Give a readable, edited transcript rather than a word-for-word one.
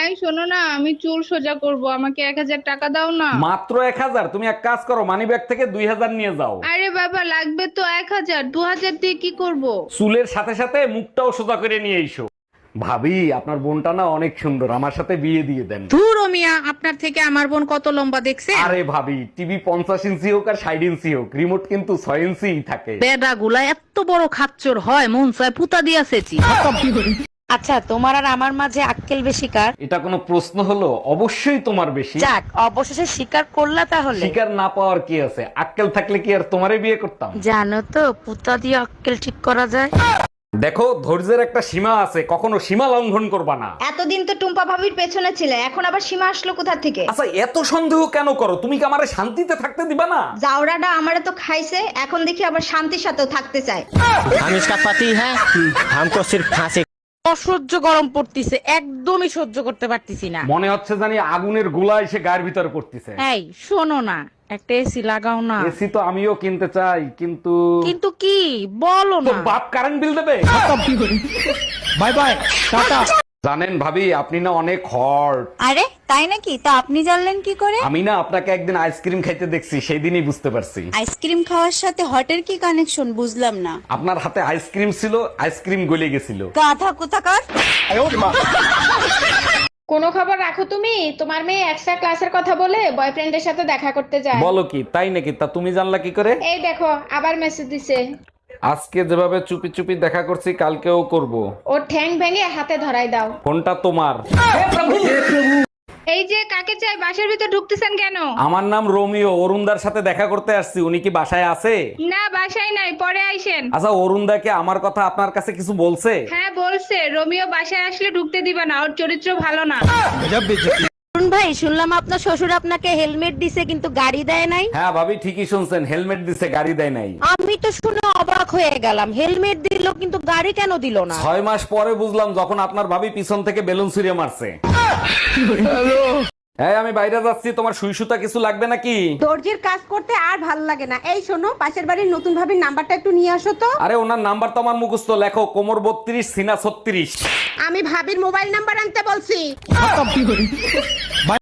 এই শোনো না, আমি চুল সোজা করব, আমাকে 1000 টাকা দাও না। মাত্র 1000? তুমি এক কাজ করো, মানি ব্যাগ থেকে 2000 নিয়ে যাও। আরে বাবা, লাগবে তো 1000, 2000 দিয়ে কি করব? চুলের সাথে সাথে মুখটাও সোজা করে নিয়ে এসো। ভাবি, আপনার বোনটা না অনেক সুন্দর, আমার সাথে বিয়ে দিয়ে দেন। ধুর ও মিয়া, আপনার থেকে আমার বোন কত লম্বা দেখছে? আরে ভাবি, টিভি 50 ইঞ্চি হোক আর 60 ইঞ্চি হোক, রিমোট কিন্তু 6 ইঞ্চি থাকে। বেডা গুলা এত বড় খাচ্চর হয়, মন চায় পুতা দিয়াছেছি। আচ্ছা, তোমার আর আমার মাঝে আক্কেল বেশি কার? এটা কোনো প্রশ্ন হলো? অবশ্যই তোমার বেশি। যাক, অবশেষে স্বীকার করলা তাহলে। শিকার না পাওয়ার কি আছে? আক্কেল থাকলে কি আর তোমারে বিয়ে করতাম? জানো তো, পুতা দিয়ে আক্কেল ঠিক করা যায়। দেখো, ধৈর্যের একটা সীমা আছে, কখনো সীমা লঙ্ঘন করবা না। এতদিন তো টুম্পা ভাবির পেছনে ছিলে, এখন আবার সীমা আসলো কোথা থেকে? আচ্ছা, এত সন্দেহ কেন করো? তুমি কি আমারে শান্তিতে থাকতে দিবা না? জাউরাটা আমারে তো খাইছে, এখন দেখি আবার শান্তির সাথেও থাকতে চায়। हम इसका पति है, हमको सिर्फ फांसी। অসহ্য গরম পড়তিছে, একদমই সহ্য করতে পারতেছি না। মনে হচ্ছে জানি আগুনের গোলা এসে গায়ের ভিতরে পড়তেছে। এই শোনো না, একটা এসি লাগাও না। এসি তো আমিও কিনতে চাই, কিন্তু কিন্তু কি বলো তো না। বাপ কারেন্ট বিল দেবে। Bye bye ta-ta. জানেন ভাবি, আপনি না অনেক হট। আরে তাই নাকি? তা আপনি জানলেন কি করে? আমি না আপনাকে একদিন আইসক্রিম খাইতে দেখছি, সেই দিনই বুঝতে পারছি। আইসক্রিম খাওয়ার সাথে হটের কি কানেকশন বুঝলাম না। আপনার হাতে আইসক্রিম ছিল, আইসক্রিম গলে গেছিল। গাধা কোথাকার। কোনো খবর রাখো তুমি? তোমার মেয়ে এক্সট্রা ক্লাসের কথা বলে বয়ফ্রেন্ডের সাথে দেখা করতে যায়। বলো কি, তাই নাকি? তা তুমি জানলা কি করে? এই দেখো, আবার মেসেজ দিছে। আজকে যেভাবে চুপি চুপি দেখা করছি, কালকেও করব। ওর ঠ্যাং ভেঙে হাতে ধরাই দাও। ফোনটা তোমার। এই যে কাকে চাই, বাসার ভিতর ঢুকতেছেন কেন? আমার নাম রোমিও, অরুণদার সাথে দেখা করতে আসছি। উনি কি বাসায় আছে? না, বাসায় নাই, পরে আইসেন। আচ্ছা, অরুণদাকে আমার কথা আপনার কাছে কিছু বলছে? হ্যাঁ বলছে, রোমিও বাসায় আসলে ঢুকতে দিবে না, ওর চরিত্র ভালো না। অরুণ ভাই, শুনলাম আপনার শ্বশুর আপনাকে হেলমেট দিছে কিন্তু গাড়ি দেয় নাই। হ্যাঁ ভাবি, ঠিকই শুনছেন, হেলমেট দিছে, গাড়ি দেয় নাই। আমি তো শুনে অবাক হয়ে গেলাম, হেলমেট দিল কিন্তু গাড়ি কেন দিল না? 6 মাস পরে বুঝলাম, যখন আপনার ভাবি পিছন থেকে বেলুন ছুঁড়ে মারছে। হ্যাঁ, আমি বাইরে যাচ্ছি, তোমার সুই সুতা কিছু লাগবে নাকি? দর্জির কাজ করতে আর ভাল লাগে না। এই শোনো, পাশের বাড়ির নতুন ভাবির নাম্বারটা একটু নিয়ে আসো তো। আরে, ওনার নাম্বার তো আমার মুখস্থ, লেখো কোমর 32, সিনা 36। আমি ভাবির মোবাইল নাম্বার আনতে বলছি।